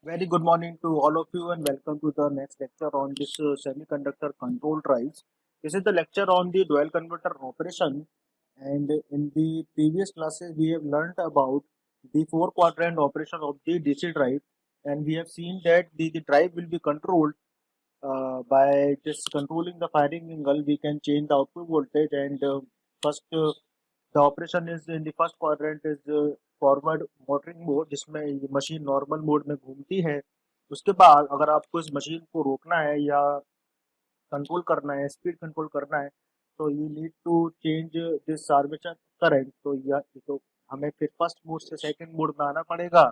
Very good morning to all of you and welcome to the next lecture on this semiconductor control drives. This is the lecture on the dual converter operation, and in the previous classes we have learned about the four quadrant operation of the DC drive, and we have seen that the drive will be controlled by just controlling the firing angle. We can change the output voltage, and first the operation is in the first quadrant is forward motoring mode, जिसमें ये machine normal mode में घूमती है। उसके बाद अगर आपको इस मशीन को रोकना है या कंट्रोल करना है, स्पीड कंट्रोल करना है, तो you need to change this armature current. तो यह तो हमें फिर फर्स्ट मोड से सेकंड मोड में आना पड़ेगा,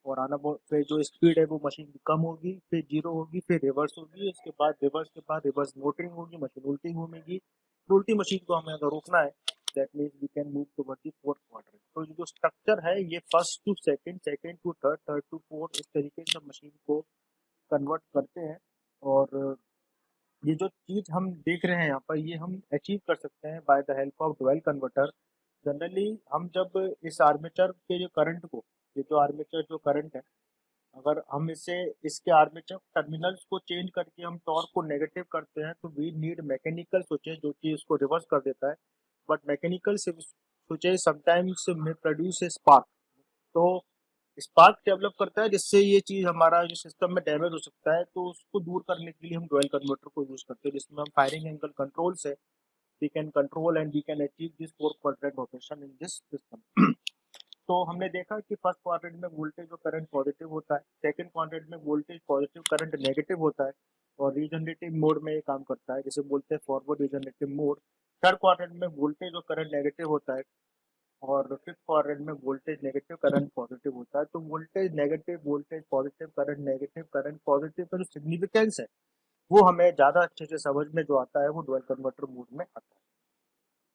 और आना फिर जो स्पीड है वो मशीन की कम होगी, फिर जीरो होगी, फिर रिवर्स होगी, उसके बाद रिवर्स के बाद रिवर्स मोटरिंग होगी, मशीन उल्टी घूमेगी। तो उल्टी मशीन को हमें अगर रोकना है, that means we can move toward the fourth quadrant. तो जो स्ट्रक्चर है ये first to second, second to third, third to fourth, इस तरीके से मशीन को कन्वर्ट करते हैं। और ये जो चीज हम देख रहे हैं यहाँ पर, ये हम अचीव कर सकते हैं by the help of dual converter. Generally हम जब इस आर्मेचर के जो करंट को, ये जो आर्मेचर जो करंट है, अगर हम इसे इसके आर्मेचर टर्मिनल्स को चेंज करके हम टॉर्क को नेगेटिव करते हैं, तो वी नीड मैकेनिकल स्विचेस जो कि इसको रिवर्स कर देता है। बट मैकेनिकल स्विचेस समटाइम्स में प्रोड्यूस ए स्पार्क। तो स्पार्क डेवलप करता है, जिससे ये चीज हमारा जो सिस्टम में डैमेज हो सकता है। तो उसको दूर करने के लिए हम डुअल कन्वर्टर को यूज करते हैं, जिसमें हम फायरिंग एंगल कंट्रोल से we can control and we can achieve this four quadrant operation in this system. तो हमने देखा कि फर्स्ट क्वाड्रेंट में वोल्टेज और करंट पॉजिटिव होता है, सेकंड क्वाड्रेंट में वोल्टेज पॉजिटिव करंट नेगेटिव होता है, और रीजनरेटिव मोड में ये काम करता है, जिसे बोलते हैं forward regenerative mode. Third quadrant में वोल्टेज और करंट नेगेटिव होता है, और फिफ्थ क्वाड्रेंट में वोल्टेज नेगेटिव करंट पॉजिटिव होता है। तो voltage positive, current negative, current positive का जो सिग्निफिकेंस है वो हमें ज्यादा अच्छे से समझ में जो आता है वो डुअल कन्वर्टर मोड में आता है।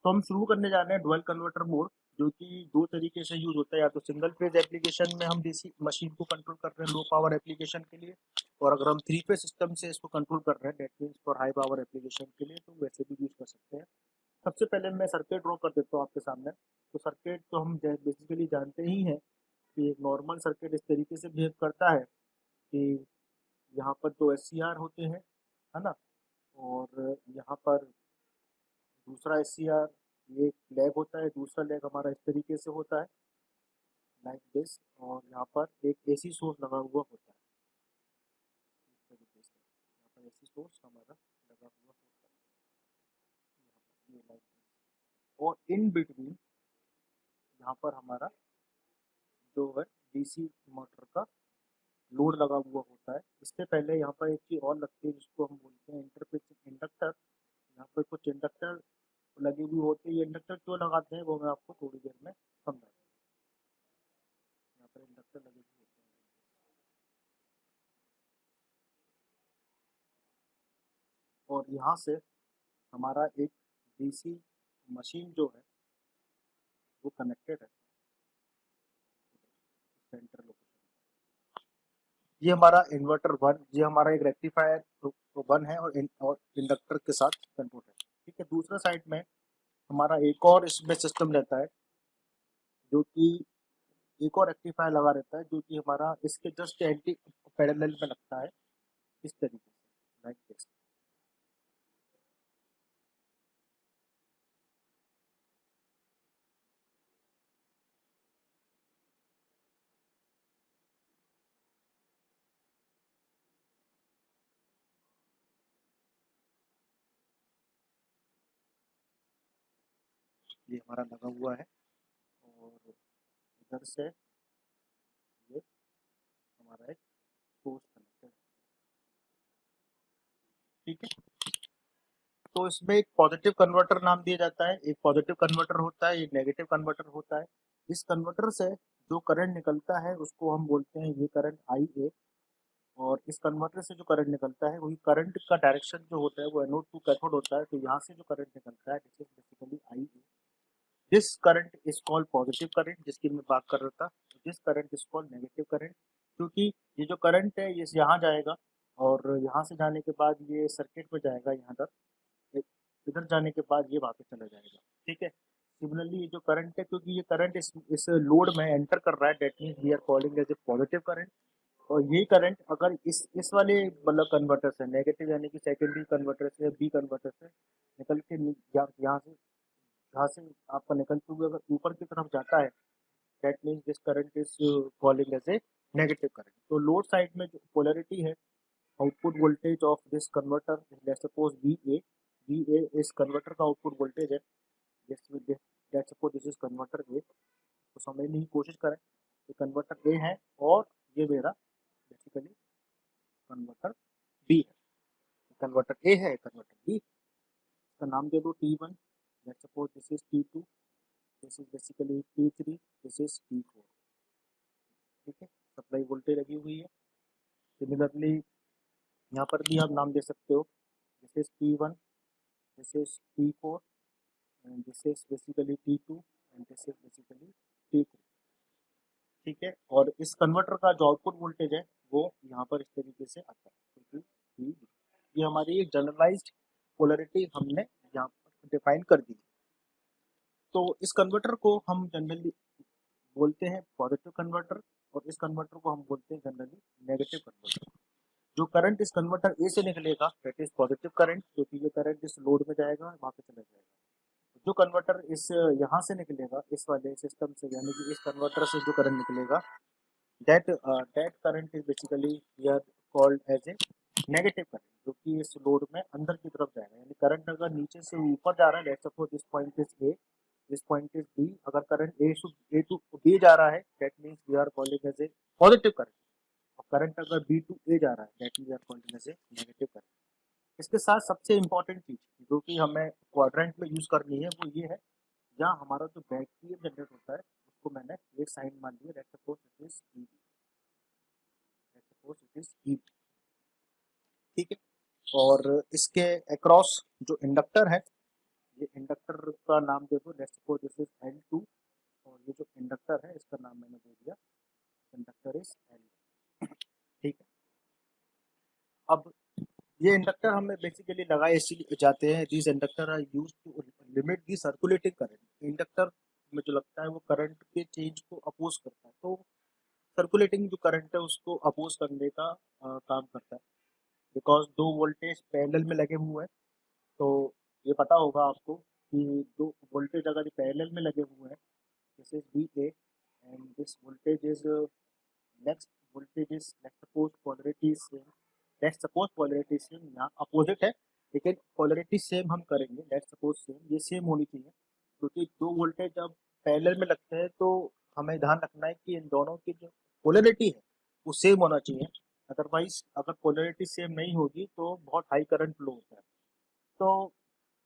तो हम शुरू करने जा रहे हैं डुअल कन्वर्टर मोड, जो कि दो तरीके से यूज होता है। या तो सिंगल फेज एप्लीकेशन में हम डीसी मशीन को कंट्रोल कर रहे हैं लो पावर एप्लीकेशन के लिए, और अगर हम थ्री फेज सिस्टम से इसको कंट्रोल कर रहे हैं, that means for high power application के लिए, तो वैसे भी यूज कर सकते हैं। सबसे पहले मैं सर्किट ड्रॉ कर देता हूँ आपके सामने। तो सर्किट तो हम बेसिकली जानते ही हैं कि एक नॉर्मल सर्किट इस तरीके से बिहेव करता है कि यहाँ पर दो एस होते हैं, है ना, और यहाँ पर दूसरा एस ये लेग होता है, दूसरा लेग हमारा इस तरीके से होता है, लाइक दिस। और यहाँ पर एक एसी सोर्स लगा हुआ होता है, इस तरीके से यहाँ पर एसी सोर्स हमारा लगा हुआ होता है, यहाँ पर ये लाइक दिस। और इन बिटवीन यहाँ पर हमारा जो है डीसी मोटर का लोड लगा हुआ होता है। इससे पहले यहाँ पर एक चीज़ और लगती है, जिसको हम बोलते हैं इंटरफेसिंग इंडक्टर। यहाँ पर कुछ इंडक्टर लगी हुई होती है। ये इंडक्टर क्यों लगाते हैं वो मैं आपको थोड़ी देर में समझाऊंगा। यहाँ पर इंडक्टर लगे हुए होते हैं, और यहाँ से हमारा एक डीसी मशीन जो है वो कनेक्टेड है सेंटर लोकेशन। ये हमारा इन्वर्टर वन, ये हमारा एक रेक्टिफायर वन है, और इंडक्टर के साथ कंट्रोल है। ठीक है, दूसरा साइड में हमारा एक और इसमें सिस्टम रहता है, जो कि एक और रेक्टिफायर लगा रहता है, जो कि हमारा इसके जस्ट एंटी पैरेलल में लगता है, इस तरीके से लाइक दिस। ये हमारा लगा हुआ है, और इधर से ये हमारा एक सोर्स कनेक्टेड है। ठीक है, तो इसमें एक पॉजिटिव कन्वर्टर नाम दिया जाता है, एक पॉजिटिव कन्वर्टर होता है, एक नेगेटिव कन्वर्टर होता है। इस कन्वर्टर से जो करंट निकलता है उसको हम बोलते हैं ये करंट आई ए, और इस कन्वर्टर से जो करंट निकलता है वही करंट का डायरेक्शन जो होता है वो एनोड टू कैथोड होता है। तो यहाँ से जो करंट निकलता है this is basically I A. This current is called positive current, जिसकी मैं बात कर रहा था। This current is called negative current, क्योंकि ये जो करंट है ये यहाँ जाएगा, और यहाँ से जाने के बाद ये सर्किट में जाएगा यहाँ तक, इधर जाने के बाद ये वापस चला जाएगा। ठीक है, सिमिलरली ये जो करंट है, क्योंकि ये करंट इस लोड में एंटर कर रहा है, that means we are calling as a positive current. और यही करंट अगर इस वाले मतलब कन्वर्टर से नेगेटिव यानी कि सेकेंडरी कन्वर्टर से बी कन्वर्टर से निकल के यहाँ से आपका निकलते हुए अगर ऊपर की तरफ जाता है, that means this current is calling as a negative current. तो लोड साइड में जो पोलैरिटी है, output voltage of this converter, let's suppose V A इस कन्वर्टर का आउटपुट वोल्टेज है। Let's suppose this is converter A. तो समझने की कोशिश करें, ये कन्वर्टर ए है और ये मेरा बेसिकली कन्वर्टर बी है। कन्वर्टर ए है, कन्वर्टर बी। इसका नाम दे दो T1, let's suppose this is T2, this is basically T3, this is T4। ठीक है, सप्लाई वोल्टेज लगी हुई है। सिमिलरली यहाँ पर भी आप नाम दे सकते हो, this is T1, this is T4 and this is basically T2 and this is basically T3। ठीक है, और इस कन्वर्टर का जो आउटपुट वोल्टेज है वो यहाँ पर इस तरीके से आता है, क्योंकि ये हमारी एक जनरलाइज्ड पोलैरिटी हमने यहाँ पर डिफाइन कर दी। तो इस कन्वर्टर को हम जनरली बोलते हैं पॉजिटिव कन्वर्टर और इस कन्वर्टर को हम बोलते हैं जनरली नेगेटिव कन्वर्टर। जो करंट इस कन्वर्टर ए से निकलेगा दैट इज पॉजिटिव करंट, क्योंकि ये करंट इस लोड में जाएगा, वहाँ पे चला जाएगा। जो कन्वर्टर इस यहाँ से निकलेगा, इस वाले सिस्टम से, यानी कि इस कन्वर्टर से जो करंट निकलेगा, that current is basically we are called as a negative current, जो कि इस लोड में अंदर की तरफ जाएगा। यानी करंट अगर नीचे से ऊपर जा रहा है, let's suppose this point is A, this point is B, अगर करंट ए टू बी जा रहा है that means we are calling as a positive current. और करंट अगर बी टू ए जा रहा है that means we are calling as a negative current. इसके साथ सबसे इंपॉर्टेंट चीज जो कि हमें क्वाड्रेंट में यूज करनी है वो ये है, जहाँ हमारा जो बैक जनरेट होता है उसको मैंने एक साइन मान लिया, let's suppose it is E, let's suppose it is E. ठीक है, और इसके अक्रॉस जो इंडक्टर है, ये इंडक्टर का नाम दे दो, let's suppose this is L2, और ये जो इंडक्टर है इसका नाम मैंने दे दिया, इंडक्टर इज L। ठीक है, अब ये इंडक्टर हमें बेसिकली लगाए इसलिए जाते हैं, these inductor are used to limit the circulating current. Inductor में जो लगता है वो करंट के चेंज को अपोज करता है, तो सर्कुलेटिंग जो करंट है उसको अपोज करने का काम करता है। बिकॉज दो वोल्टेज पैरेलल में लगे हुए हैं, तो ये पता होगा आपको कि दो वोल्टेज अगर पैरेलल में लगे हुए हैं, this is VA and this voltage is next voltage is, let's suppose polarity same, let's suppose polarity same, यहाँ अपोजिट है लेकिन पोलैरिटी सेम हम करेंगे, लेट्स सपोज सेम, ये सेम होनी चाहिए, क्योंकि दो वोल्टेज जब पैरेलल में लगते हैं तो हमें ध्यान रखना है कि इन दोनों की जो पोलैरिटी है वो सेम होना चाहिए। अदरवाइज अगर पोलैरिटी सेम नहीं होगी तो बहुत हाई करंट फ्लो होता है। तो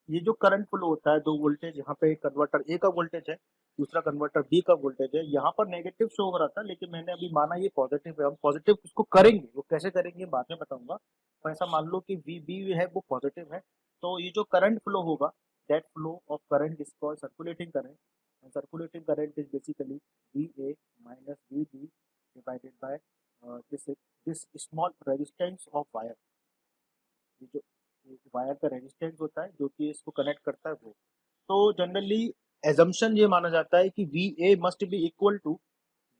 ये जो करंट फ्लो होता है, दो वोल्टेज, यहाँ पे कन्वर्टर ए का वोल्टेज है, दूसरा कन्वर्टर बी का वोल्टेज है, यहाँ पर नेगेटिव शो हो रहा था लेकिन मैंने अभी माना ये पॉजिटिव है। हम पॉजिटिव उसको करेंगे, वो कैसे करेंगे बाद में बताऊंगा। तो ऐसा मान लो कि वी बी है वो पॉजिटिव है, तो ये जो करंट फ्लो होगा, that flow of current is called circulating current, and circulating current is basically V A minus V B divided by this small resistance of wire. ये जो वायर का रेजिस्टेंस होता है जो कि इसको कनेक्ट करता है वो। तो जनरली एजम्पशन ये माना जाता है कि V A must be equal to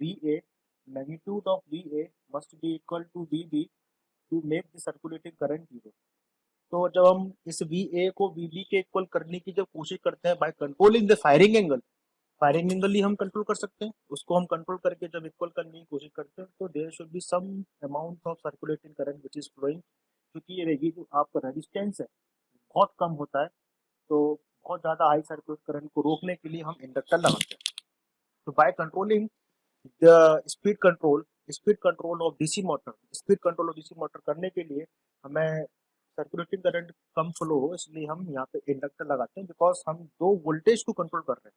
V A, magnitude of V A must be equal to V B to make the circulating current zero. तो जब हम इस वी ए को वी बी के इक्वल करने की जब कोशिश करते हैं by controlling the firing angle ही हम कंट्रोल कर सकते हैं, उसको हम कंट्रोल करके जब इक्वल करने की कोशिश करते हैं तो there should be some amount of circulating current which is flowing, क्योंकि ये रहेगी जो आपका रेजिस्टेंस है बहुत कम होता है, तो बहुत ज़्यादा हाई सर्किट करंट को रोकने के लिए हम इंडक्टर लगाते हैं। तो bye controlling the speed control of DC motor, speed control of DC motor करने के लिए हमें सर्कुलेटिंग करंट कम फ्लो हो, इसलिए हम यहाँ पे इंडक्टर लगाते हैं, बिकॉज हम दो वोल्टेज को कंट्रोल कर रहे हैं।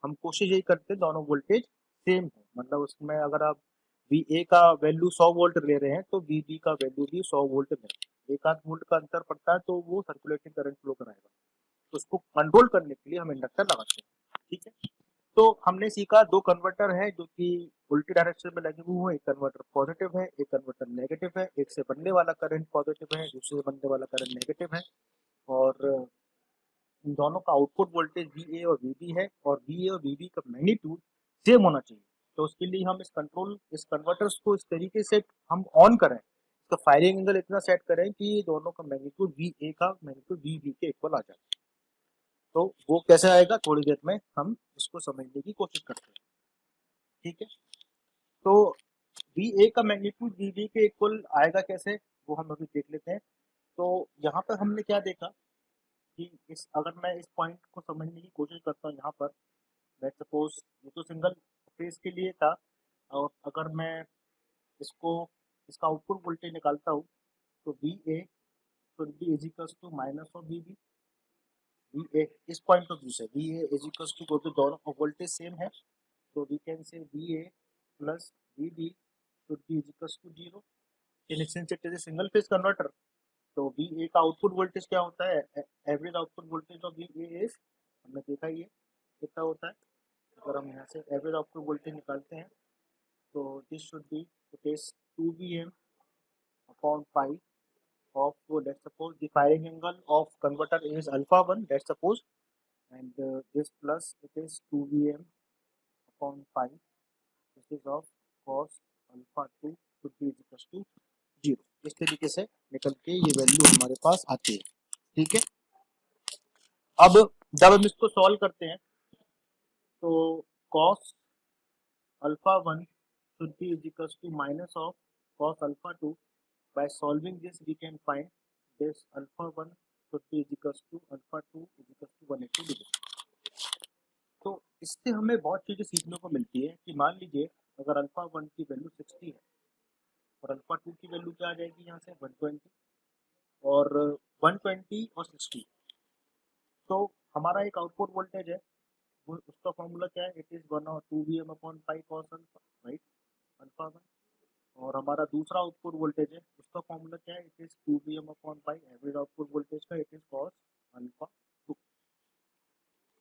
हम कोशिश यही करते हैं दोनों वोल्टेज सेम हो, मतलब उसमें अगर आप वी ए का वैल्यू 100 वोल्ट ले रहे हैं तो वी बी का वैल्यू भी 100 वोल्ट में, एक आध वोल्ट का अंतर पड़ता है तो वो सर्कुलेटिंग करंट फ्लो कराएगा। तो उसको कंट्रोल करने के लिए हम इंडक्टर लगाते हैं। ठीक है, तो हमने सीखा दो कन्वर्टर है जो कि उल्टी डायरेक्शन में लगे हुए हैं, एक कन्वर्टर पॉजिटिव है, एक कन्वर्टर नेगेटिव है, एक से बनने वाला करंट पॉजिटिव है, दूसरे से बनने वाला करंट नेगेटिव है, और इन दोनों का आउटपुट वोल्टेज वी ए और वी बी है, और वी ए और वी बी का मैग्नीट्यूड सेम होना चाहिए। तो उसके लिए हम इस कन्वर्टर्स को इस तरीके से हम ऑन करें, इसका फायरिंग एंगल इतना सेट करें कि दोनों का मैग्नीट्यूड वी ए का मैग्नीट्यूड वी बी के इक्वल आ जाए। तो वो कैसे आएगा थोड़ी देर में हम इसको समझने की कोशिश करते हैं। ठीक है, तो वी ए का मैग्नीट्यूड वी बी के इक्वल आएगा कैसे, वो हम अभी देख लेते हैं। तो यहाँ पर हमने क्या देखा कि इस अगर मैं इस पॉइंट को समझने की कोशिश करता हूँ, यहाँ पर लेट्स सपोज ये तो सिंगल फेज के लिए था, और अगर मैं इसको इसका आउटपुट वोल्टेज निकालता हूँ तो V A should be is equals to minus of V B. V A इस पॉइंट ऑफ व्यू से V A is equals to, क्योंकि दोनों वोल्टेज सेम है, तो we can say V A plus V B should be is equals to zero. In since it is a single phase converter, तो V A का output voltage क्या होता है, average output voltage of V A is, हमने देखा ही है कितना होता है। अगर हम यहाँ से एवरेज आउटपुट वोल्टेज निकालते हैं तो this should B it is 2 Vm upon pi of, let's suppose the firing angle of converter is alpha 1, let's suppose, and this plus it is 2 Vm upon pi, this is of cos alpha 2 should be equals to 0। इस तरीके से निकल के ये value हमारे पास आती है। ठीक है, अब जब हम इसको सॉल्व करते हैं तो cos alpha 1 should be equals to minus of cos alpha 2। by solving this we can find this alpha 1 should be equals to alpha 2 is equals to 180 degree. तो इससे हमें बहुत चीज़ें सीखने को मिलती है कि मान लीजिए अगर अल्फा 1 की वैल्यू 60 है और अल्फा 2 की वैल्यू क्या आ जाएगी यहाँ से 120, और 120 और 60, तो हमारा एक आउटपुट वोल्टेज है, वो उसका फॉर्मूला क्या है, इट इज़ 1 और 2 Vm upon pi cos alpha, right, alpha 1। और हमारा दूसरा आउटपुट वोल्टेज है, उसका फॉर्मूला क्या है, it is 2 Vm upon pi average output voltage का, इट इज कॉस अल्फा 2।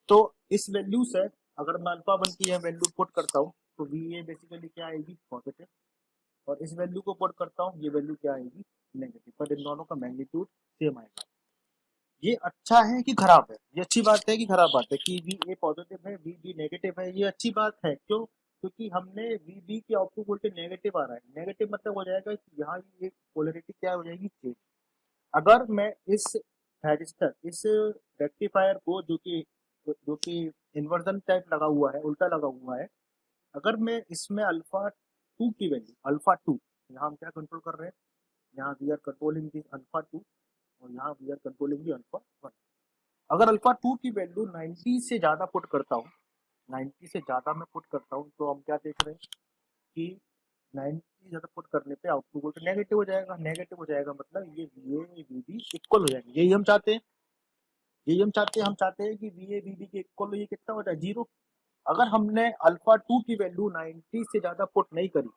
तो इस वैल्यू से अगर मैं अल्फा 1 की यह वैल्यू पुट करता हूँ तो वी ए बेसिकली क्या आएगी, पॉजिटिव, और इस वैल्यू को पुट करता हूँ ये वैल्यू क्या आएगी, नेगेटिव, पर इन दोनों का मैग्नीट्यूड सेम आएगा। ये अच्छा है कि खराब है, ये अच्छी बात है कि खराब बात है कि वी ए पॉजिटिव है वी बी नेगेटिव है, ये अच्छी बात है। क्यों, क्योंकि हमने वी बी की आउटपुट वोल्टेज नेगेटिव आ रहा है, नेगेटिव मतलब हो जाएगा कि यहाँ ये पोलरिटी क्या हो जाएगी, चेंज। अगर मैं इस थैरिस्टर इस रेक्टिफायर को जो कि इन्वर्जन टाइप लगा हुआ है, उल्टा लगा हुआ है, अगर मैं इसमें अल्फा 2 की वैल्यू अल्फा 2, यहाँ हम क्या कंट्रोल कर रहे हैं, यहाँ we are controlling this alpha 2 और यहाँ we are controlling the alpha 1। अगर अल्फा 2 की वैल्यू 90 से ज़्यादा पुट करता हूँ, 90 से ज़्यादा मैं पुट करता हूँ, तो हम क्या देख रहे हैं कि 90 ज़्यादा पुट करने पे आउटपुट वोल्टेज नेगेटिव हो जाएगा। नेगेटिव हो जाएगा मतलब ये V A V B equal हो जाएंगे, यही हम चाहते हैं, यही हम चाहते हैं कि वी ए वी बी के इक्वल हो, ये कितना हो जाए, जीरो। अगर हमने अल्फा 2 की वैल्यू 90 से ज़्यादा पुट नहीं करी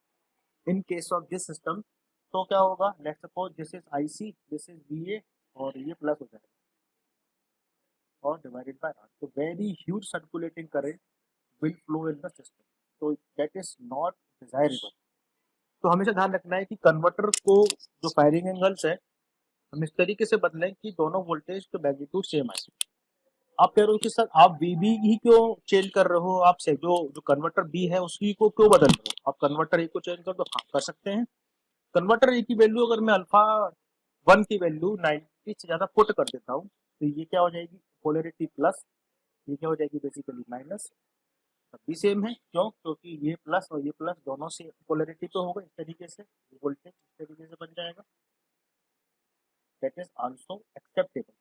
in case of this system, तो क्या होगा, let's suppose this is I C, this is V A, और ये प्लस हो जाएगा और डिवाइडेड बाय आर, तो very huge circulating current will flow in the system, तो दैट इज नॉट डिजायरेबल। तो हमेशा ध्यान रखना है कि कन्वर्टर को जो फायरिंग एंगल्स है हम इस तरीके से बदलें कि दोनों वोल्टेज के मैग्नीट्यूड सेम आए। आप कह रहे हो कि सर आप वीबी ही क्यों चेंज कर रहे हो, आप से जो जो कन्वर्टर बी है उसकी को क्यों बदल रहे हो, आप कन्वर्टर ए को चेंज कर दो, हाँ कर सकते हैं। कन्वर्टर ए की वैल्यू अगर मैं अल्फा 1 की वैल्यू 90 से ज्यादा पुट कर देता हूँ तो ये क्या हो जाएगी, पोलरिटी प्लस, ये क्या हो जाएगी बेसिकली माइनस। सब भी सेम है, क्यों, क्योंकि ये प्लस और ये प्लस दोनों से पोलरिटी तो होगा, इस तरीके से वोल्टेज इस तरीके से बन जाएगा, that is also acceptable.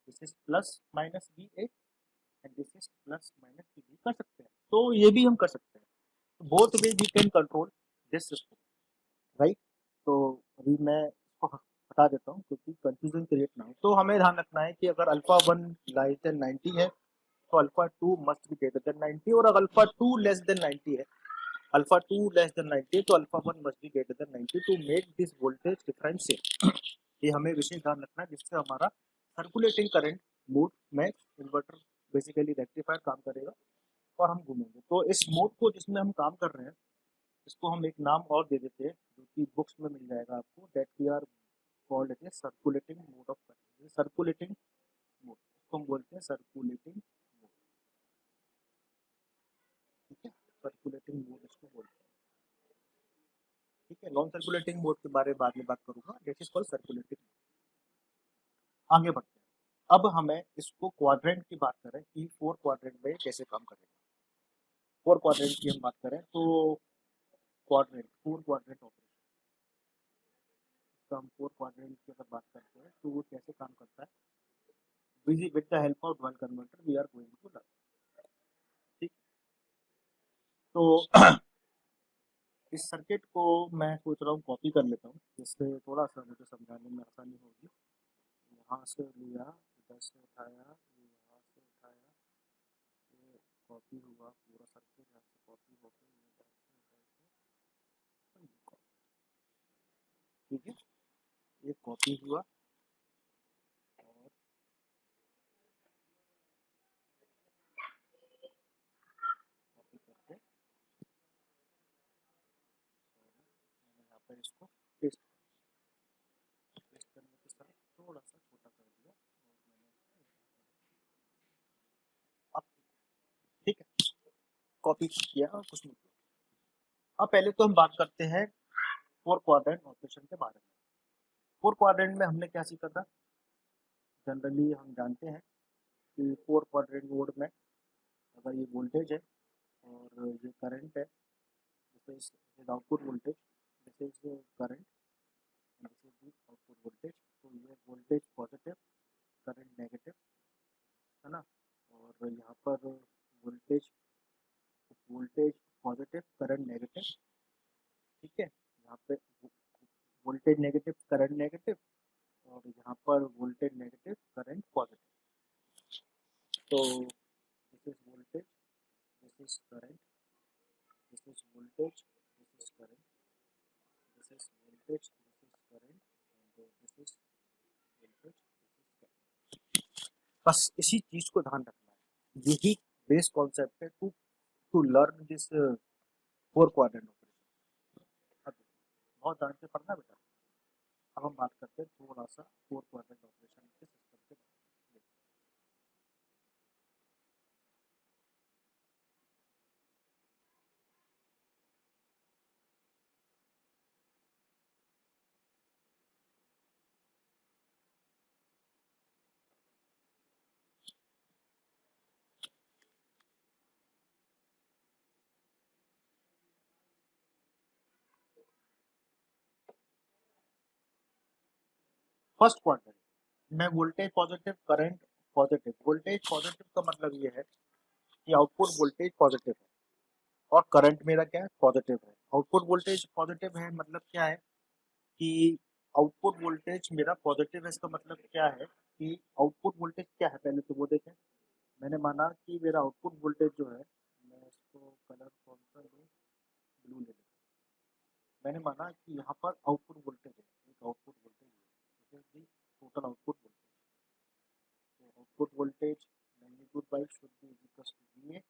This is plus minus B A and this is plus minus B B, कर सकते हैं, तो ये भी हम कर सकते हैं। Both way we can control this system, right. तो अभी मैं इसको हटा देता हूँ क्योंकि कंफ्यूजन क्रिएट ना हो। तो हमें ध्यान रखना है कि अगर अल्फा 1 लेस देन 90 है तो alpha 2 must be greater than 90, और अगर अल्फा 2 लेस देन 90 है, अल्फा 2 लेस देन 90 तो alpha 1 must be greater than 90 to make this voltage difference same. ये हमें विशेष ध्यान रखना है, जिससे हमारा सर्कुलेटिंग करंट मोड में इन्वर्टर बेसिकली रेक्टिफायर काम करेगा और हम घूमेंगे। तो इस मोड को जिसमें हम काम कर रहे हैं इसको हम एक नाम और दे देते हैं जो कि बुक्स में मिल जाएगा आपको, that we are called it is circulating mode of current. Circulating mode इसको हम बोलते हैं सर्कुलेटिंग मोड, ठीक है। सर्कुलेटिंग मोड इसको बोलते हैं। ठीक है, नॉन सर्कुलेटिंग मोड के बारे में बाद में बात करूंगा। This is called circulating. आगे बढ़ते हैं। अब हमें इसको क्वाड्रेंट की बात करें कि 4 क्वाड्रेंट में कैसे काम करेगा। 4 क्वाड्रेंट की हम बात करें तो क्वाड्रेंट 4 क्वाड्रेंट ऑपरेशन, इसका हम 4 क्वाड्रेंट की अगर बात करते हैं तो वो कैसे काम करता है। With the help of dual converter we are going to learn. ठीक, तो इस सर्किट को मैं सोच रहा हूँ कॉपी कर लेता हूँ, जिससे थोड़ा सा मुझे समझाने में आसानी होगी। यहाँ से लिया, इधर से उठाया, ये यहाँ से उठाया, ये कॉपी हुआ पूरा सर्किट, यहाँ से कॉपी हो गई, ये इधर से और ये copy। ठीक है, ये कॉपी हुआ और कॉपी करके मैंने यहाँ पर इसको पेस्ट करने के साथ थोड़ा सा छोटा कर दिया और मैंने अब ठीक है कॉपी किया और कुछ नहीं किया। अब पहले तो हम बात करते हैं 4 क्वाड्रेंट ऑपरेशन के बारे में। 4 क्वाड्रेंट में हमने क्या सीखा था। जनरली हम जानते हैं कि 4 क्वाड्रेंट मोड में अगर ये वोल्टेज है और ये करंट है, this is output voltage, this is current, this is output voltage. तो ये वोल्टेज पॉजिटिव, करंट नेगेटिव, है ना। और यहाँ पर voltage voltage positive, current negative. ठीक है, यहाँ पे वोल्टेज नेगेटिव, करंट नेगेटिव, और यहाँ पर वोल्टेज नेगेटिव, करंट पॉजिटिव। तो this is voltage, this is current, this is voltage, this is current, this is voltage, this is current, and this is voltage, this is current. बस इसी चीज को ध्यान रखना है, यही बेस कॉन्सेप्ट है to learn this 4 quadrant operation. अब बहुत ध्यान से पढ़ना बेटा। अब हम बात करते हैं थोड़ा सा 4 क्वाड्रेंट ऑपरेशन के सिस्टम के बारे में। फर्स्ट क्वाड्रेंट में voltage positive, current positive. Voltage positive का मतलब ये है कि आउटपुट वोल्टेज पॉजिटिव है और करंट मेरा क्या है, पॉजिटिव है। आउटपुट वोल्टेज पॉजिटिव है मतलब क्या है कि आउटपुट वोल्टेज मेरा पॉजिटिव है। इसका मतलब क्या है कि आउटपुट वोल्टेज क्या है, पहले तो वो देखें। मैंने माना कि मेरा आउटपुट वोल्टेज जो है, मैं इसको कलर कौन सा लूँ, ब्लू ले लेता हूँ। मैंने माना कि यहाँ पर आउटपुट वोल्टेज है, एक आउटपुट वोल्टेज है, टोटल आउटपुट वोल्टेज। तो output voltage magnitude by should be equal to V A,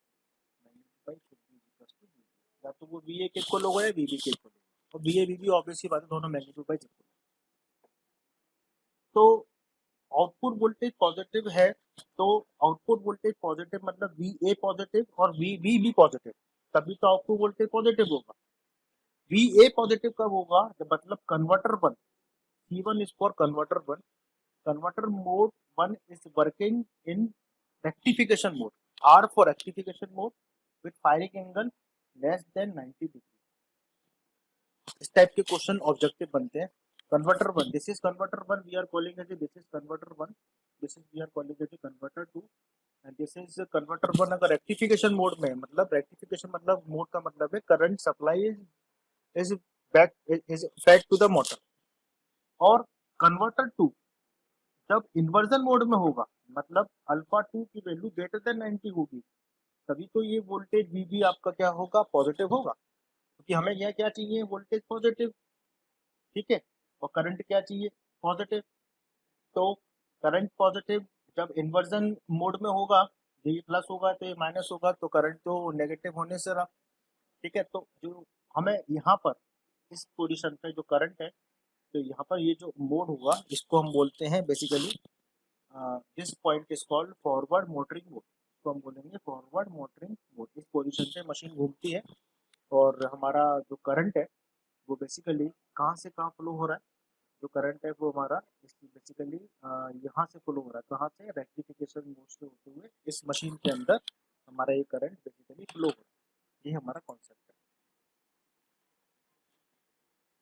magnitude by should be equal to V A. या तो वो वी ए के इक्वल होगा या वी बी के इक्वल होगा, और V A V B obvious सी बात है, दोनों मैग्नीट्यूड बाई इक्वल। तो आउटपुट वोल्टेज पॉजिटिव है, तो आउटपुट वोल्टेज पॉजिटिव मतलब वी ए पॉजिटिव और वी बी भी पॉजिटिव, तभी तो आउटपुट वोल्टेज पॉजिटिव होगा। वी ए पॉजिटिव कब होगा, जब मतलब converter one, C1 is for converter 1. Converter mode 1 is working in rectification mode. R for rectification mode with firing angle less than 90 degree. इस type के question objective बनते हैं। Converter 1, this is converter 1, we are calling as this is converter 1, this is we are calling as converter 2, and this is converter 1। अगर rectification mode में, मतलब rectification मतलब mode का मतलब है current supply is back is fed to the motor. और converter 2 जब inversion mode में होगा, मतलब अल्फा 2 की वैल्यू ग्रेटर देन 90 होगी, तभी तो ये वोल्टेज वीबी आपका क्या होगा, पॉजिटिव होगा, क्योंकि हमें यह क्या चाहिए, वोल्टेज पॉजिटिव। ठीक है, और करंट क्या चाहिए, पॉजिटिव। तो करंट पॉजिटिव जब इन्वर्जन मोड में होगा, ये प्लस होगा तो ये माइनस होगा, तो करंट तो नेगेटिव होने से रहा। ठीक है, तो जो हमें यहाँ पर इस पोजिशन पे जो करंट है, तो यहाँ पर ये जो मोड होगा इसको हम बोलते हैं basically, this point is called forward motoring mode. इसको हम बोलेंगे फॉरवर्ड मोटरिंग मोड। इस पोजीशन पे मशीन घूमती है और हमारा जो करंट है वो बेसिकली कहाँ से कहाँ फ्लो हो रहा है। जो करंट है वो हमारा बेसिकली यहाँ से फ्लो हो रहा है। कहाँ से? रेक्टिफिकेशन मोड से होते हुए इस मशीन के अंदर हमारा ये करंट बेसिकली फ्लो हो रहा है। ये हमारा कॉन्सेप्ट है।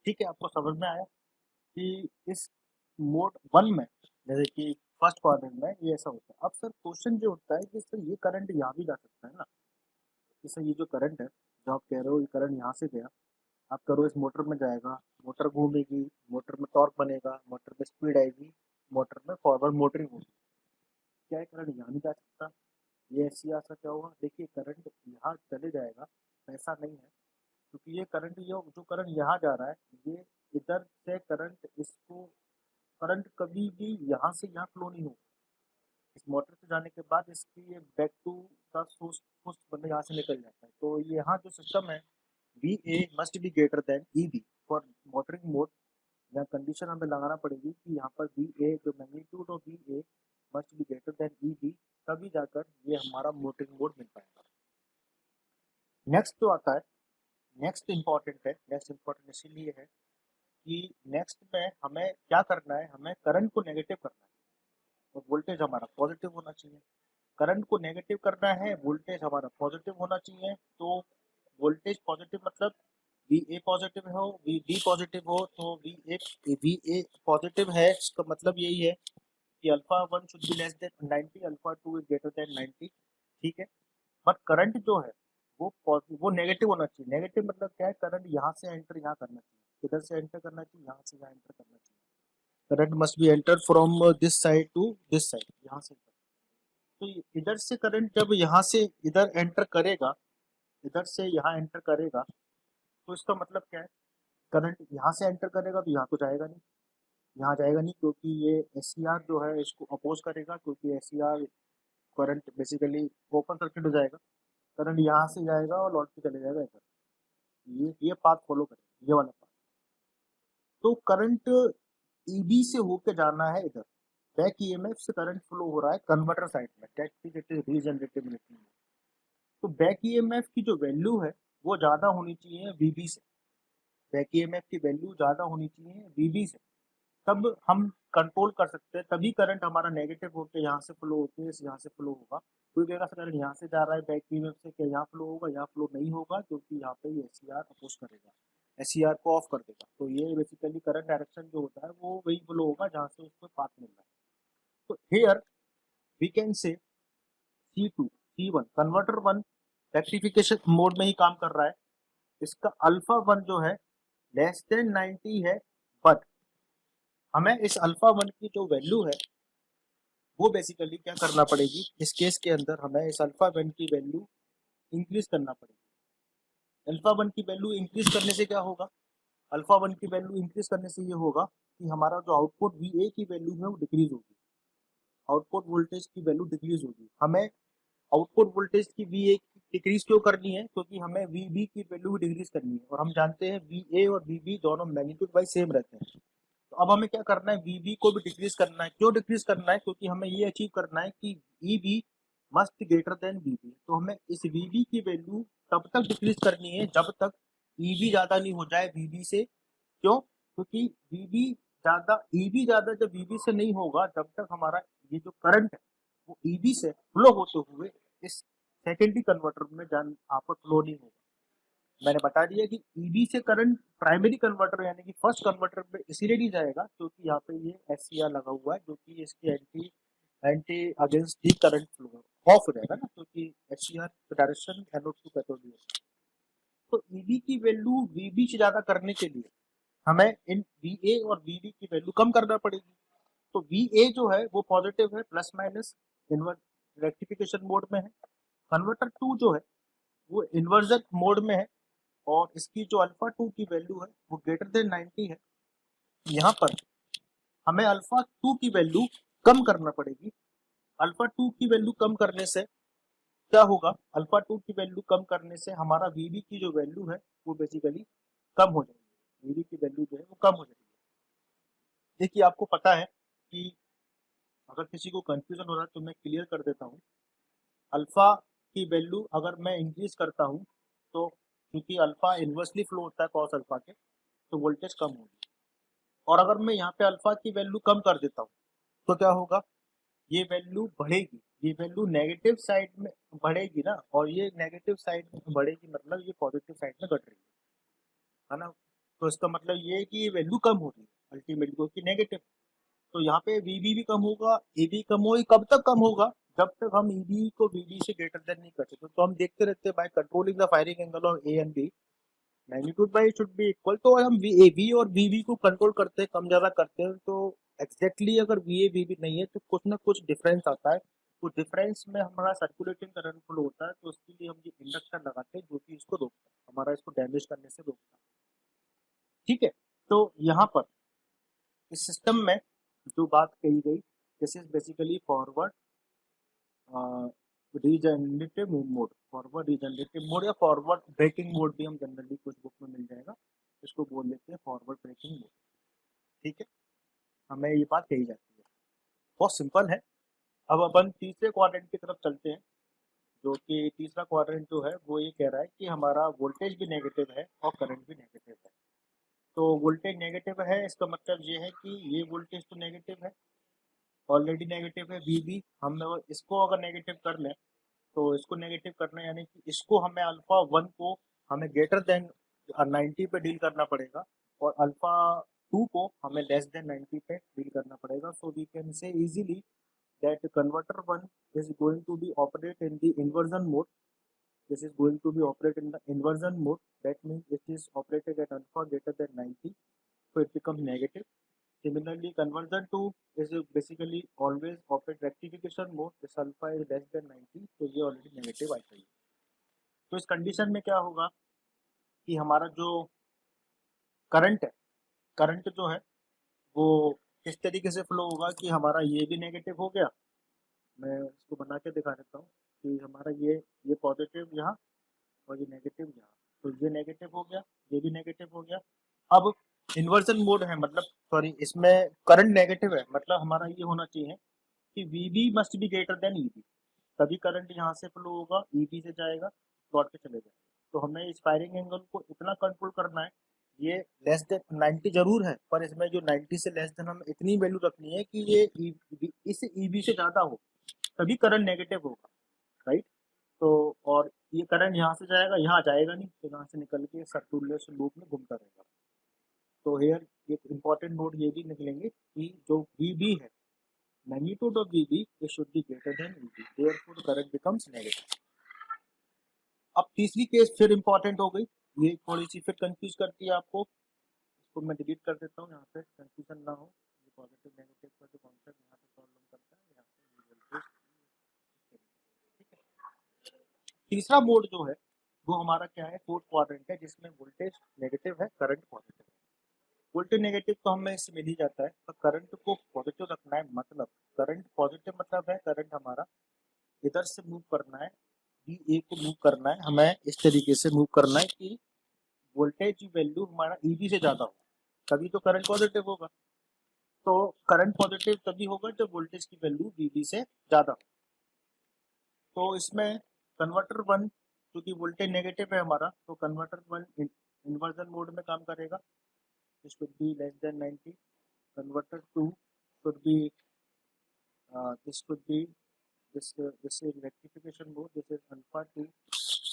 ठीक है, आपको समझ में आया कि इस मोड वन में जैसे कि फर्स्ट क्वाड्रेंट में ये ऐसा होता है। अब सर क्वेश्चन जो होता है कि सर ये करंट यहाँ भी जा सकता है ना। जैसे ये जो करंट है, जो आप कह रहे हो ये करंट यहाँ से गया, आप करो इस मोटर में जाएगा, मोटर घूमेगी, मोटर में टॉर्क बनेगा, मोटर में स्पीड आएगी, मोटर में फॉरवर्ड मोटरिंग होगी। क्या है करंट यहाँ नहीं जा सकता? ये ऐसी ऐसा क्या होगा? देखिए करंट यहाँ चले जाएगा, ऐसा नहीं है, क्योंकि ये करंट ये जो करंट यहाँ जा रहा है ये इधर से करंट इसको करंट कभी भी यहाँ से यहाँ फ्लो नहीं होगा। इस मोटर से जाने के बाद इसकी ये बैक टू का सोर्स सोर्स बंदा यहाँ से निकल जाता है। तो ये यहाँ जो सिस्टम है V A must be greater than E B for motoring mode. यहाँ कंडीशन हमें लगाना पड़ेगी कि यहाँ पर वी ए जो magnitude of V A must be greater than E B, तभी जाकर ये हमारा मोटरिंग मोड मिल पाएगा। नेक्स्ट जो आता है, नेक्स्ट इंपॉर्टेंट है। नेक्स्ट इंपॉर्टेंट इसीलिए है कि नेक्स्ट में हमें क्या करना है, हमें करंट को नेगेटिव करना है और वोल्टेज हमारा पॉजिटिव होना चाहिए। करंट को नेगेटिव करना है, वोल्टेज हमारा पॉजिटिव होना चाहिए। तो वोल्टेज पॉजिटिव मतलब वी ए पॉजिटिव हो, वी बी पॉजिटिव हो। तो वी ए पॉजिटिव है, इसका मतलब यही है कि alpha one should be less than 90, alpha two is greater than 90। ठीक है, बट करंट जो है वो नेगेटिव होना चाहिए। नेगेटिव मतलब क्या है? करंट यहाँ से एंटर यहाँ करना चाहिए, इधर से एंटर करना चाहिए, यहाँ से यहाँ एंटर करना चाहिए। Current must be enter from this side to this side, यहाँ से। तो इधर से करंट जब यहाँ से इधर एंटर करेगा, इधर से यहाँ एंटर करेगा, तो इसका मतलब क्या है? करंट यहाँ से एंटर करेगा तो यहाँ तो जाएगा नहीं, यहाँ जाएगा नहीं, क्योंकि ये एस सी आर जो है इसको अपोज करेगा, क्योंकि S C R current basically open circuit हो जाएगा। करंट यहाँ से जाएगा और लौट के चले जाएगा इधर, ये पाथ फॉलो करेगा, ये वाला पाथ। तो करंट ईबी से होके जाना है इधर, बैक ईएमएफ से करंट फ्लो हो रहा है कन्वर्टर साइड में, दैट इज रीजनरेटिव मशीन में। तो बैक ईएमएफ की जो वैल्यू है वो ज्यादा होनी चाहिए वीबी से। बैक ईएमएफ की वैल्यू ज्यादा होनी चाहिए वीबी से, तब हम कंट्रोल कर सकते हैं, तभी करंट हमारा नेगेटिव होकर यहाँ से फ्लो होते हैं, यहाँ से फ्लो होगा। कोई कहेगा करंट यहाँ से जा रहा है बैक ईएमएफ से, क्या यहाँ फ्लो होगा? यहाँ फ्लो नहीं होगा, क्योंकि यहाँ पे एस सी आर अपोज करेगा, एस सी आर को ऑफ कर देगा। तो ये बेसिकली करंट डायरेक्शन जो होता है वो वही फ्लो होगा जहाँ से उसको पाथ मिल रहा है। तो हियर वी कैन से C2 C1 converter one rectification mode में ही काम कर रहा है। इसका अल्फा वन जो है लेस देन 90 है, बट हमें इस अल्फा वन की जो वैल्यू है वो बेसिकली क्या करना पड़ेगी, इस केस के अंदर हमें इस अल्फा वन की वैल्यू इंक्रीज करना पड़ेगी। अल्फा वन की वैल्यू इंक्रीज करने से क्या होगा? अल्फा वन की वैल्यू इंक्रीज करने से ये होगा कि हमारा जो आउटपुट वी ए की वैल्यू है वो डिक्रीज होगी, आउटपुट वोल्टेज की वैल्यू डिक्रीज होगी। हमें आउटपुट वोल्टेज की वी ए डिक्रीज क्यों करनी है? क्योंकि हमें वी बी की वैल्यू डिक्रीज करनी है, और हम जानते हैं वी ए और वी बी दोनों मैग्नीट्यूड वाइज सेम रहते हैं। तो अब हमें क्या करना है? वी बी को भी डिक्रीज करना है। क्यों डिक्रीज करना है? क्योंकि हमें ये अचीव करना है कि E B must greater than we B. तो हमें इस वी बी की वैल्यू तब तक डिक्रीज करनी है जब तक ई बी ज्यादा नहीं हो जाए वी बी से। क्यों? क्योंकि वी बी ज्यादा, ई बी ज्यादा जब वी बी से नहीं होगा तब तक हमारा ये जो करंट है वो ईबी से फ्लो होते हुए इस सेकेंडरी कन्वर्टर में जान आपको फ्लो नहीं होगा। मैंने बता दिया कि ईबी से करंट प्राइमरी कन्वर्टर यानी कि फर्स्ट कन्वर्टर में इसीलिए नहीं जाएगा क्योंकि यहाँ पे ये एस सी आर लगा हुआ है, जो कि इसकी anti anti against the current flow of हो जाएगा ना, क्योंकि S C R direction anode to cathode होता है। तो ईबी की वैल्यू वीबी से ज्यादा करने के लिए हमें इन वी ए और वीबी की वैल्यू कम करना पड़ेगी। तो वी ए जो है वो पॉजिटिव है, plus minus invert rectification mode में है। कन्वर्टर टू जो है वो इन्वर्जन मोड में है, और इसकी जो अल्फा टू की वैल्यू है वो ग्रेटर देन 90 है। यहाँ पर हमें अल्फा टू की वैल्यू कम करना पड़ेगी। अल्फा टू की वैल्यू कम करने से क्या होगा? अल्फा टू की वैल्यू कम करने से हमारा वीबी की जो वैल्यू है वो बेसिकली कम हो जाएगी, वीबी की वैल्यू जो है वो कम हो जाएगी। देखिए आपको पता है कि अगर किसी को कंफ्यूजन हो रहा है तो मैं क्लियर कर देता हूँ। अल्फा की वैल्यू अगर मैं इंक्रीज करता हूँ तो क्योंकि अल्फा इन्वर्सली फ्लो होता है कॉस अल्फा के, तो वोल्टेज कम होगी। और अगर मैं यहाँ पे अल्फा की वैल्यू कम कर देता हूँ तो क्या होगा, ये वैल्यू बढ़ेगी, ये वैल्यू नेगेटिव साइड में बढ़ेगी ना, और ये नेगेटिव साइड में बढ़ेगी मतलब ये पॉजिटिव साइड में घट रही है ना। तो इसका मतलब ये है कि ये वैल्यू कम हो रही है अल्टीमेटली क्योंकि नेगेटिव। तो यहाँ पे वीबी भी कम होगा, ईबी कम होगी। कब तक कम होगा, जब तक हम ईबी को वीबी से ग्रेटर देन नहीं करते। तो हम देखते रहते हैं by controlling the firing angle of A and B magnitude by should be equal. तो हम वी और वीबी को कंट्रोल करते हैं, कम ज्यादा करते हैं, तो एग्जैक्टली अगर वी ए वीबी नहीं है तो कुछ ना कुछ डिफरेंस आता है। उस डिफरेंस में हमारा सर्कुलेटिंग करंट फ्लो होता है, तो उसके लिए हम ये इंडक्टर लगाते हैं जो कि इसको रोकता है, हमारा इसको डैमेज करने से रोकता है। ठीक है, तो यहाँ पर इस सिस्टम में जो बात कही गई, this is basically forward regenerative mode, forward regenerative mode या फॉरवर्ड ब्रेकिंग मोड भी हम जनरली कुछ बुक में मिल जाएगा, इसको बोल देते हैं फॉरवर्ड ब्रेकिंग मोड। ठीक है, हमें ये बात कही जाती है, बहुत सिंपल है। अब अपन तीसरे क्वाड्रेंट की तरफ चलते हैं, जो कि तीसरा क्वाड्रेंट जो है वो ये कह रहा है कि हमारा वोल्टेज भी नेगेटिव है और करंट भी नेगेटिव है। तो वोल्टेज नेगेटिव है, इसका मतलब ये है कि ये वोल्टेज तो नेगेटिव है, ऑलरेडी नेगेटिव है वीबी। हम इसको अगर नेगेटिव कर लें तो इसको नेगेटिव करना यानी कि इसको हमें अल्फा वन को हमें ग्रेटर देन 90 पे डील करना पड़ेगा, और अल्फा टू को हमें लेस देन 90 पे डील करना पड़ेगा। So we can say easily that converter one is going to be operate in the inversion mode. This is going to be operate in the inversion mode. That means it is operated at alpha greater than 90, so it becomes negative. Similarly, conversion 2 is basically always operate rectification mode. This alpha is less than 90, तो ये already negative आ जाएगी। तो इस condition में क्या होगा कि हमारा जो करंट है, करंट जो है वो किस तरीके से फ्लो होगा कि हमारा ये भी नेगेटिव हो गया, मैं इसको बना के दिखा देता हूँ कि हमारा ये पॉजिटिव यहाँ और ये नेगेटिव यहाँ, तो ये नेगेटिव हो गया, ये भी नेगेटिव हो गया। अब इन्वर्जन मोड है, मतलब सॉरी इसमें करंट नेगेटिव है, मतलब हमारा ये होना चाहिए कि VB must be greater than EB, तभी करंट यहाँ से फ्लो होगा, ईबी से जाएगा डॉट पे चले जाएगा। तो हमें इस फायरिंग एंगल को इतना कंट्रोल करना है, ये लेस देन 90 जरूर है, पर इसमें जो 90 से लेस देन हमें इतनी वैल्यू रखनी है कि ये इस ईबी से ज्यादा हो, तभी करंट नेगेटिव होगा, राइट। तो और ये करंट यहाँ से जाएगा, यहाँ जाएगा नहीं, तो यहाँ से निकल के सर्कुलर लूप में घूमता रहेगा। तो हेयर एक इंपॉर्टेंट नोट ये भी निकलेंगे कि जो वीबी है, magnitude of VB it should be greater then VB, therefore current becomes negative. अब तीसरी केस फिर इंपॉर्टेंट हो गई, ये थोड़ी सी फिर कंफ्यूज करती है आपको, इसको मैं डिलीट कर देता हूँ, यहाँ पे कंफ्यूजन ना हो। ये पॉजिटिव नेगेटिव का जो कॉन्सेप्ट यहाँ पे प्रॉब्लम करता है, यहाँ पे वोल्टेज, ठीक है। तीसरा मोड जो है वो हमारा क्या है, फोर्थ क्वाड्रेंट है, जिसमें वोल्टेज नेगेटिव है, करंट पॉजिटिव है। वोल्टेज नेगेटिव तो हमें इससे मिल ही जाता है, तो करंट को पॉजिटिव रखना है, मतलब करंट पॉजिटिव मतलब है करंट हमारा इधर से मूव करना है, बी ए को मूव करना है, हमें इस तरीके से मूव करना है कि वोल्टेज वैल्यू हमारा ईबी से ज्यादा हो, तभी तो करंट पॉजिटिव होगा। तो करंट पॉजिटिव तभी होगा जब वोल्टेज की वैल्यू वीबी से ज्यादा हो। तो इसमें कन्वर्टर वन, क्योंकि वोल्टेज नेगेटिव है हमारा, तो कन्वर्टर वन इन्वर्जन मोड में काम करेगा, this should be less than 90। Converter two should be this should be this is rectification mode, this is alpha two,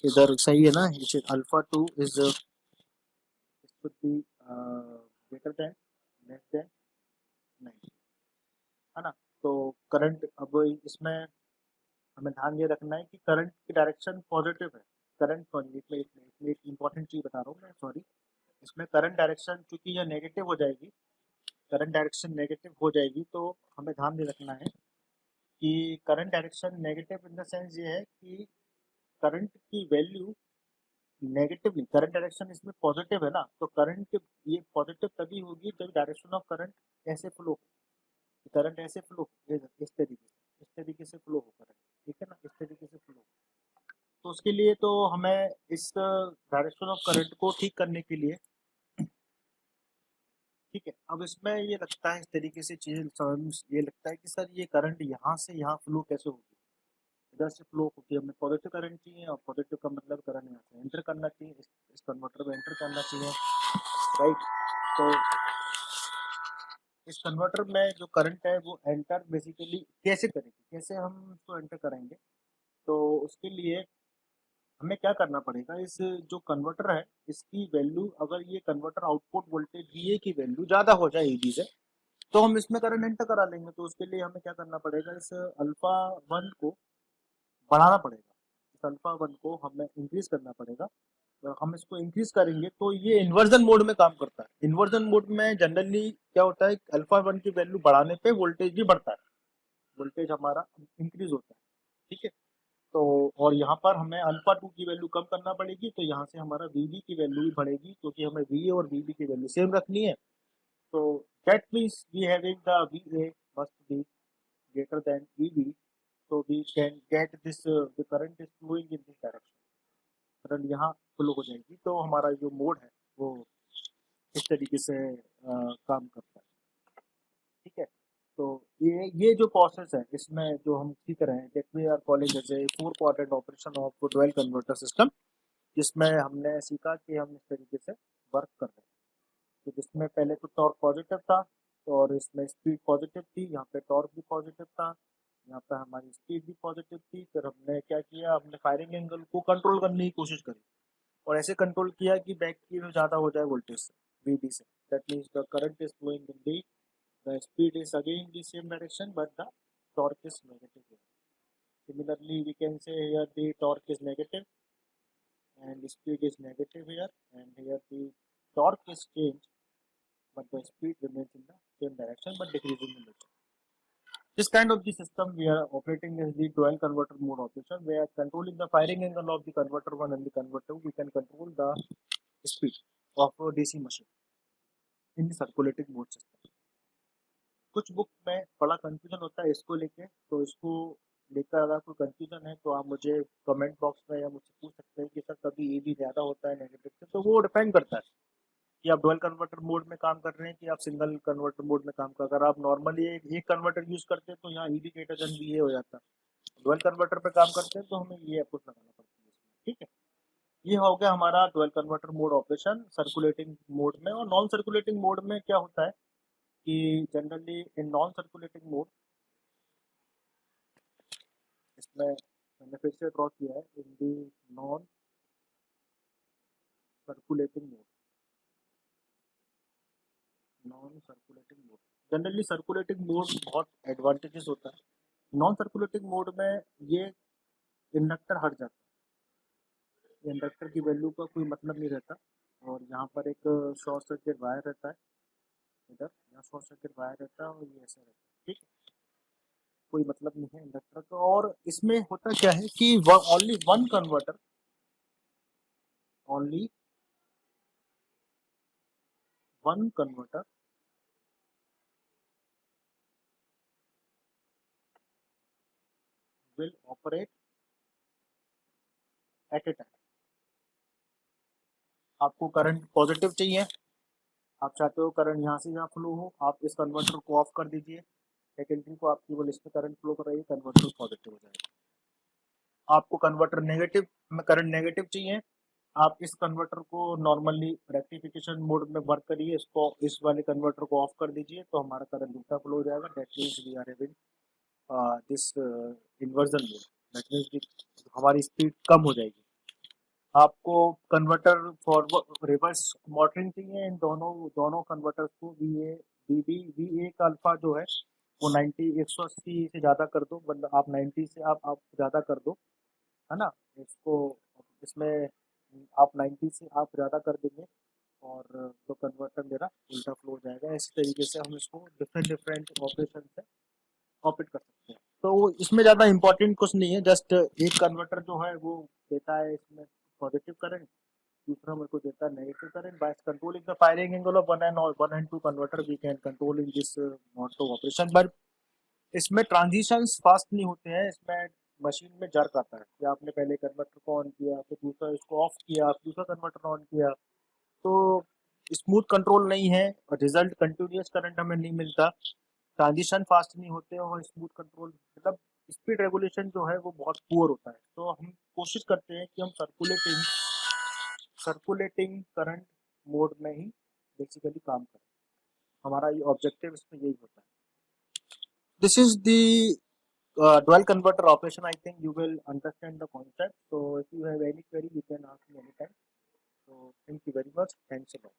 इधर सही है ना, this is alpha two is this should be greater than less than 90, है ना। तो current अब इसमें हमें ध्यान ये रखना है कि करंट की डायरेक्शन पॉजिटिव है, करंट सॉरी एक इंपॉर्टेंट चीज बता रहा हूँ मैं, सॉरी। इसमें करंट डायरेक्शन चूंकि यह नेगेटिव हो जाएगी, करंट डायरेक्शन नेगेटिव हो जाएगी, तो हमें ध्यान ये रखना है कि current direction negative in the sense ये है कि करंट की वैल्यू नेगेटिवली, करंट डायरेक्शन इसमें पॉजिटिव है ना, तो करंट ये पॉजिटिव तभी होगी जब डायरेक्शन ऑफ करंट ऐसे फ्लो, करंट ऐसे फ्लो इस तरीके से फ्लो हो करंट, ठीक है ना, इस तरीके से फ्लो। तो उसके लिए तो हमें इस डायरेक्शन ऑफ करंट को ठीक करने के लिए, ठीक है, अब इसमें ये लगता है इस तरीके से चीजें ये लगता है कि सर ये करंट यहाँ से यहाँ फ्लो कैसे होगी, इधर से फ्लो होती है, हमें पॉजिटिव करंट चाहिए और पॉजिटिव का मतलब करंट यहाँ से एंटर करना चाहिए, इस कन्वर्टर में एंटर करना चाहिए, राइट। तो इस कन्वर्टर में जो करंट है वो एंटर बेसिकली कैसे करेंगे, कैसे हम उसको एंटर करेंगे, तो उसके लिए हमें क्या करना पड़ेगा, इस जो कन्वर्टर है इसकी वैल्यू, अगर ये कन्वर्टर आउटपुट वोल्टेज VA की वैल्यू ज़्यादा हो जाए EB से, तो हम इसमें करंट एंटर करा लेंगे। तो उसके लिए हमें क्या करना पड़ेगा, इस अल्फा 1 को बढ़ाना पड़ेगा, इस अल्फा 1 को हमें इंक्रीज करना पड़ेगा। तो हम इसको इंक्रीज करेंगे तो ये इन्वर्जन मोड में काम करता है। इन्वर्जन मोड में जनरली क्या होता है, अल्फा 1 की वैल्यू बढ़ाने पे वोल्टेज भी बढ़ता है, वोल्टेज हमारा इंक्रीज होता है, ठीक है। तो और यहाँ पर हमें अल्फा 2 की वैल्यू कम करना पड़ेगी, तो यहाँ से हमारा VB की वैल्यू भी बढ़ेगी, क्योंकि हमें VA और VB की वैल्यू सेम रखनी है। So that means we having the VA must be greater than VB, so we can get this the current is flowing in this direction, current यहाँ फ्लो हो जाएगी, तो हमारा जो मोड है वो इस तरीके से काम करता है, ठीक है। तो ये जो प्रोसेस है इसमें जो हम सीख रहे हैं, that we are calling as a 4 quadrant operation of dual converter system, जिसमें हमने सीखा कि हम इस तरीके से वर्क कर रहे हैं। तो जिसमें पहले तो टॉर्क पॉजिटिव था, तो और इसमें स्पीड पॉजिटिव थी, यहाँ पे टॉर्क भी पॉजिटिव था, यहाँ पे हमारी स्पीड भी पॉजिटिव थी। फिर हमने क्या किया, हमने फायरिंग एंगल को कंट्रोल करने की कोशिश करी, और ऐसे कंट्रोल किया कि बैक की में ज़्यादा हो जाए वोल्टेज से, VB से। That means the current is flowing in the speed is again in the same direction, but the torque is negative here. Similarly, we can say here the torque is negative and speed is negative here, and here the torque is changed, but the speed remains in the same direction but decreasing in nature. This kind of the system we are operating is the dual converter mode operation, where controlling the firing angle of the converter 1 and the converter 2, we can control the speed of a DC machine in the circulating mode system. कुछ book में बड़ा confusion होता है इसको लेके, तो इसको लेकर अगर कोई कंफ्यूजन है तो आप मुझे कमेंट बॉक्स में या मुझसे पूछ सकते हैं कि सर कभी ये भी ज़्यादा होता है नेगेटिव से, तो वो डिपेंड करता है कि आप डुअल कन्वर्टर मोड में काम कर रहे हैं कि आप सिंगल कन्वर्टर मोड में काम कर। अगर आप नॉर्मली एक कन्वर्टर यूज करते हैं तो यहाँ EB ग्रेटर देन VA हो जाता है। डुअल कन्वर्टर पे काम करते हैं तो हमें ये अप्रोच लगाना पड़ता है इसमें, ठीक है। ये हो गया हमारा dual converter mode operation circulating mode में। और नॉन सर्कुलेटिंग मोड में क्या होता है कि generally in non circulating mode, इसमें मैंने फिर से ड्रॉ किया है in the non circulating mode, non circulating mode. Generally circulating mode बहुत एडवांटेजेस होता है। नॉन सर्कुलेटिंग मोड में ये इंडक्टर हट जाता है, इंडक्टर की वैल्यू का कोई मतलब नहीं रहता, और यहाँ पर एक शॉर्ट सर्किट वायर रहता है, इधर यहाँ शॉर्ट सर्किट वायर रहता है और ये ऐसा रहता है, ठीक है। कोई मतलब नहीं है इंडक्टर का। और इसमें होता क्या है कि only one converter, only one converter will operate at a time। आपको करंट पॉजिटिव चाहिए, आप चाहते हो करंट यहाँ से यहाँ फ्लो हो, आप इस कन्वर्टर को ऑफ कर दीजिए, सेकेंडरी को आप केवल इसमें करंट फ्लो कर रही है, कन्वर्टर पॉजिटिव हो जाएगा। आपको कन्वर्टर नेगेटिव में करंट नेगेटिव चाहिए, आप इस कन्वर्टर को नॉर्मली रेक्टिफिकेशन मोड में वर्क करिए, इसको इस वाले कन्वर्टर को ऑफ कर दीजिए, तो हमारा करंट उल्टा फ्लो हो जाएगा। That means we are having this inversion mode, that means हमारी स्पीड कम हो जाएगी। आपको कन्वर्टर फॉरवर्ड रिवर्स मोटरिंग चाहिए, इन दोनों दोनों कन्वर्टर्स को VA का अल्फा जो है वो 90 180 से ज़्यादा कर दो, मतलब आप 90 से आप ज़्यादा कर दो, है ना। इसको इसमें आप 90 से आप ज़्यादा कर देंगे और तो कन्वर्टर मेरा उल्टा फ्लो हो जाएगा। इस तरीके से हम इसको डिफरेंट डिफरेंट ऑपरेशन से ऑपरेट कर सकते हैं। तो इसमें ज़्यादा इंपॉर्टेंट कुछ नहीं है, जस्ट एक कन्वर्टर जो है वो देता है इसमें पॉजिटिव करंट, दूसरा मेरे को देता है negative current. By controlling the firing angle of one and two converter we can control in this mode of operation. But इसमें ट्रांजिशंस फास्ट नहीं होते हैं, इसमें मशीन में जर्क आता है कि आपने पहले कन्वर्टर को ऑन किया, फिर दूसरा इसको ऑफ किया, फिर दूसरा कन्वर्टर ऑन किया, तो स्मूथ कंट्रोल नहीं है, रिजल्ट कंटिन्यूस करंट हमें नहीं मिलता, ट्रांजिशन फास्ट नहीं होते और स्मूथ कंट्रोल, मतलब स्पीड रेगुलेशन जो है वो बहुत पुअर होता है, तो हम कोशिश करते हैं कि हम सर्कुलेटिंग करंट मोड में ही बेसिकली काम करें। हमारा ये ऑब्जेक्टिव इसमें यही होता है। This is the dual converter operation. I think you will understand the concept. So if you have any query, you can ask me anytime. So thank you very much. Thanks a lot.